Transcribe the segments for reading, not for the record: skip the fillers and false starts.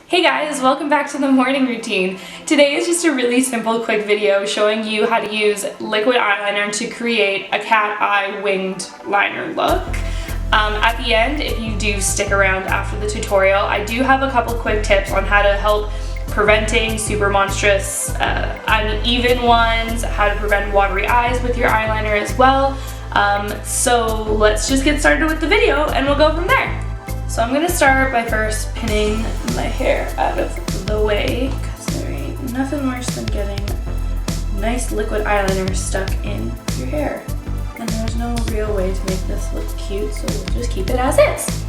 Hey guys, welcome back to the morning routine. Today is just a really simple, quick video showing you how to use liquid eyeliner to create a cat eye winged liner look. At the end, if you do stick around after the tutorial, I do have a couple quick tips on how to help preventing super monstrous uneven ones, how to prevent watery eyes with your eyeliner as well. So let's just get started with the video and we'll go from there. So I'm gonna start by first pinning my hair out of the way because there ain't nothing worse than getting nice liquid eyeliner stuck in your hair. And there's no real way to make this look cute, so we'll just keep it as is.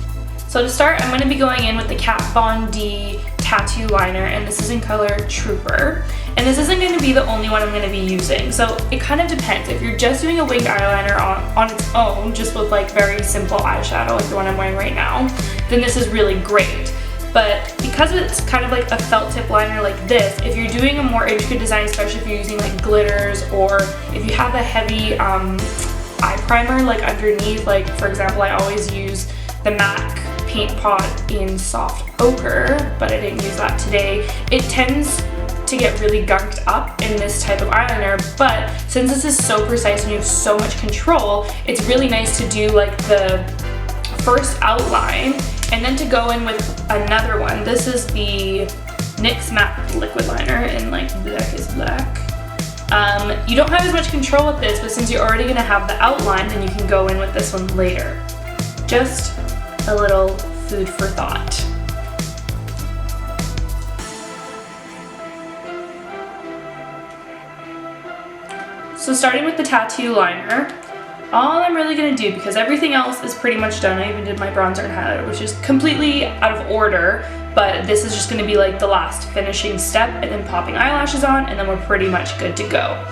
So to start, I'm gonna be going in with the Kat Von D tattoo liner, and this is in color Trooper. And this isn't gonna be the only one I'm gonna be using, so it kind of depends. If you're just doing a winged eyeliner on its own, just with like very simple eyeshadow, like the one I'm wearing right now, then this is really great. But because it's kind of like a felt tip liner like this, if you're doing a more intricate design, especially if you're using like glitters, or if you have a heavy eye primer like underneath, like for example, I always use the MAC paint pot in soft ochre, but I didn't use that today. It tends to get really gunked up in this type of eyeliner, but since this is so precise and you have so much control, it's really nice to do like the first outline and then to go in with another one. This is the NYX Matte Liquid Liner in like Black is Black. You don't have as much control with this, but since you're already gonna have the outline, then you can go in with this one later. Just a little food for thought. So starting with the tattoo liner, all I'm really gonna do, because everything else is pretty much done, I even did my bronzer and highlighter, which is completely out of order, but this is just gonna be like the last finishing step, and then popping eyelashes on, and then we're pretty much good to go.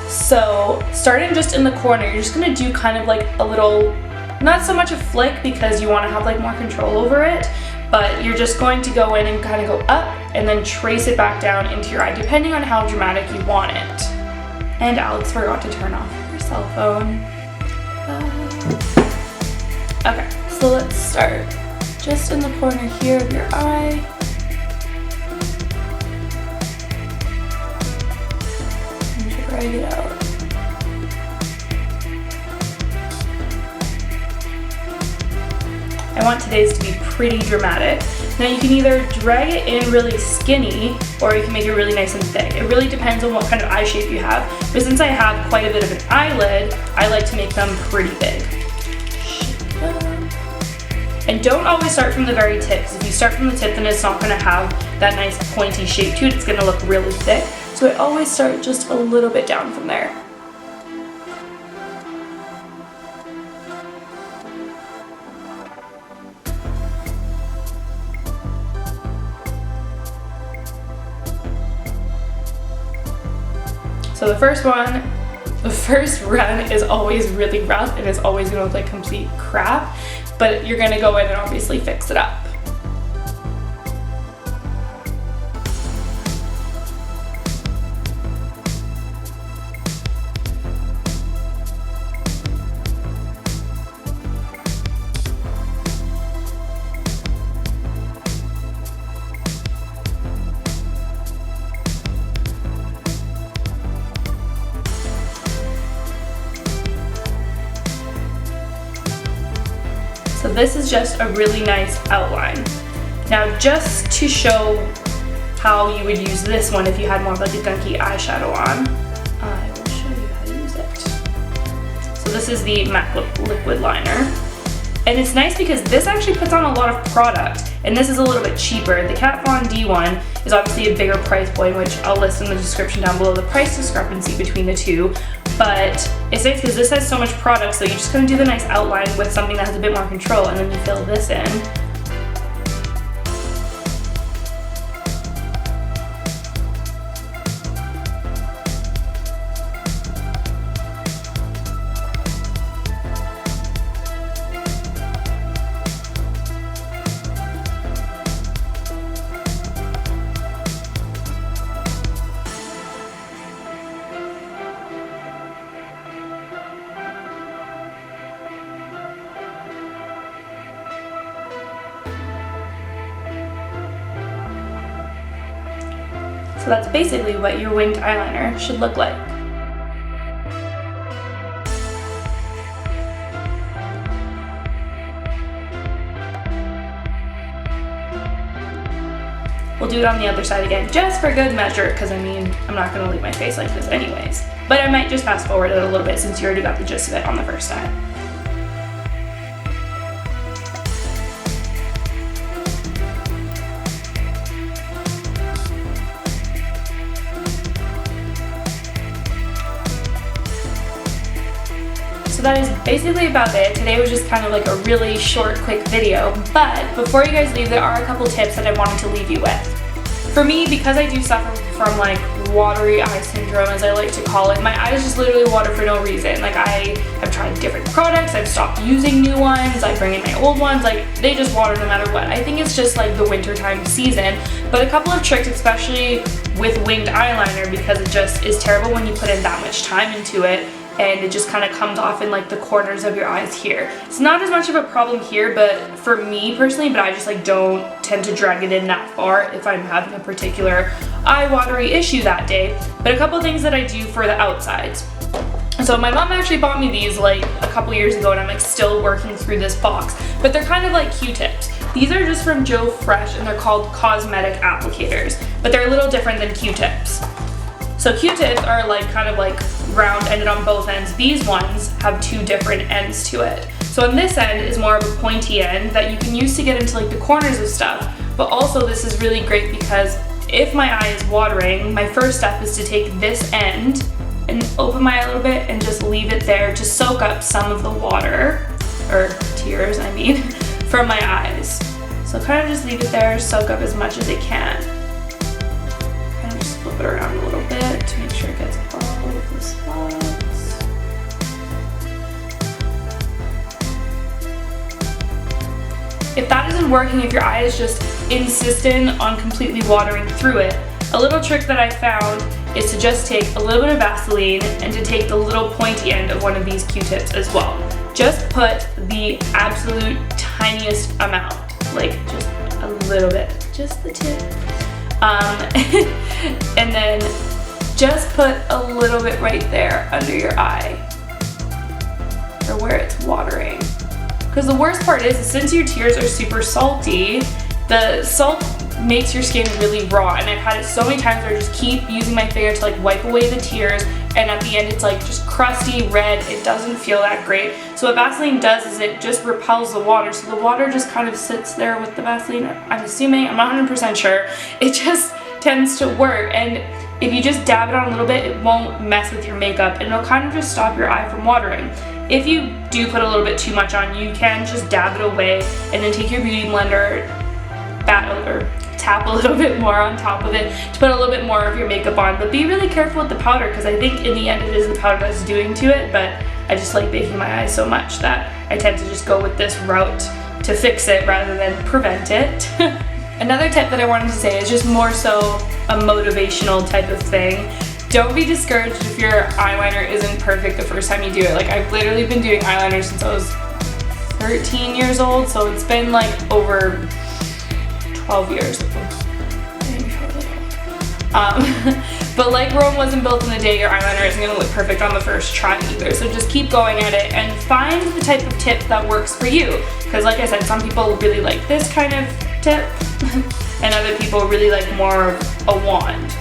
So starting just in the corner, you're just gonna do kind of like a little, not so much a flick because you wanna have like more control over it, but you're just going to go in and kind of go up and then trace it back down into your eye, depending on how dramatic you want it. And Alex forgot to turn off her cell phone. Okay, so let's start just in the corner here of your eye. And drag it out. I want today's to be pretty dramatic. Now you can either drag it in really skinny or you can make it really nice and thick. It really depends on what kind of eye shape you have. But since I have quite a bit of an eyelid, I like to make them pretty big. And don't always start from the very tip, because if you start from the tip, then it's not going to have that nice pointy shape to it. It's going to look really thick. So I always start just a little bit down from there. So the first run is always really rough and it's always gonna look like complete crap, but you're gonna go in and obviously fix it up. So this is just a really nice outline. Now just to show how you would use this one if you had more of like a gunky eyeshadow on, I will show you how to use it. So this is the MAC Liquid Liner. And it's nice because this actually puts on a lot of product, and this is a little bit cheaper. The Kat Von D one is obviously a bigger price point, which I'll list in the description down below, the price discrepancy between the two. But it's nice because this has so much product, so you're just going to do the nice outline with something that has a bit more control, and then you fill this in. So that's basically what your winged eyeliner should look like. We'll do it on the other side again, just for good measure, because I mean, I'm not going to leave my face like this anyways. But I might just fast forward it a little bit since you already got the gist of it on the first time. So that is basically about it. Today was just kind of like a really short, quick video, but before you guys leave, there are a couple tips that I wanted to leave you with. For me, because I do suffer from like watery eye syndrome, as I like to call it, my eyes just literally water for no reason. Like I have tried different products, I've stopped using new ones, I bring in my old ones, like they just water no matter what. I think it's just like the wintertime season, but a couple of tricks, especially with winged eyeliner, because it just is terrible when you put in that much time into it, and it just kind of comes off in like the corners of your eyes here. It's not as much of a problem here, but for me personally, but I just like don't tend to drag it in that far if I'm having a particular eye watery issue that day. But a couple of things that I do for the outsides. So my mom actually bought me these like a couple years ago, and I'm like still working through this box, but they're kind of like Q-tips. These are just from Joe Fresh, and they're called Cosmetic Applicators, but they're a little different than Q-tips. So Q-tips are like kind of like round ended on both ends. These ones have two different ends to it. So on this end is more of a pointy end that you can use to get into like the corners of stuff, but also this is really great because if my eye is watering, my first step is to take this end and open my eye a little bit and just leave it there to soak up some of the water, or tears I mean, from my eyes. So kind of just leave it there, soak up as much as it can. Kind of just flip it around a little bit to make sure it gets all of the spots. If that isn't working, if your eye is just insistent on completely watering through it, a little trick that I found is to just take a little bit of Vaseline and to take the little pointy end of one of these Q-tips as well. Just put the absolute tiniest amount, like just a little bit, just the tip. And then just put a little bit right there under your eye, or where it's watering. Because the worst part is, since your tears are super salty, the salt makes your skin really raw, and I've had it so many times where I just keep using my finger to like wipe away the tears, and at the end it's like just crusty red. It doesn't feel that great. So what Vaseline does is it just repels the water, so the water just kind of sits there with the Vaseline. I'm assuming, I'm not 100% sure. It just tends to work, and if you just dab it on a little bit, it won't mess with your makeup, and it'll kind of just stop your eye from watering. If you do put a little bit too much on, you can just dab it away and then take your beauty blender, tap a little bit more on top of it to put a little bit more of your makeup on. But be really careful with the powder, because I think in the end it is the powder that's doing to it, but I just like baking my eyes so much that I tend to just go with this route to fix it rather than prevent it. Another tip that I wanted to say is just more so a motivational type of thing. Don't be discouraged if your eyeliner isn't perfect the first time you do it. Like, I've literally been doing eyeliner since I was 13 years old, so it's been like over 12 years. But like Rome wasn't built in a day, your eyeliner isn't going to look perfect on the first try either. So just keep going at it and find the type of tip that works for you. Because like I said, some people really like this kind of tip, and other people really like more of a wand,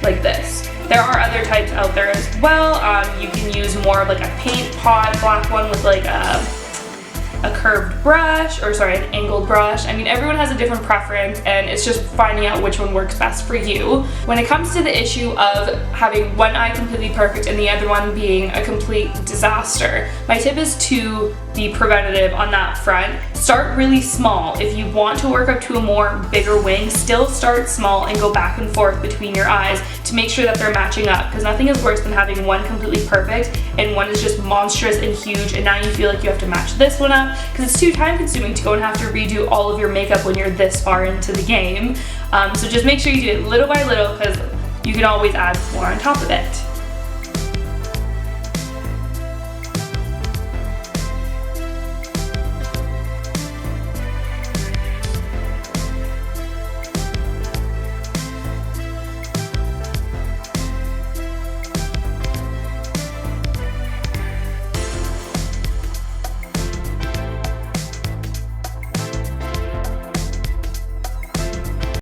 like this. There are other types out there as well. You can use more of like a paint pot black one with like a curved brush, or sorry, an angled brush. I mean, everyone has a different preference, and it's just finding out which one works best for you. When it comes to the issue of having one eye completely perfect and the other one being a complete disaster, my tip is to be preventative on that front. Start really small. If you want to work up to a more bigger wing, still start small and go back and forth between your eyes to make sure that they're matching up, because nothing is worse than having one completely perfect and one is just monstrous and huge, and now you feel like you have to match this one up, because it's too time consuming to go and have to redo all of your makeup when you're this far into the game. So just make sure you do it little by little, because you can always add more on top of it.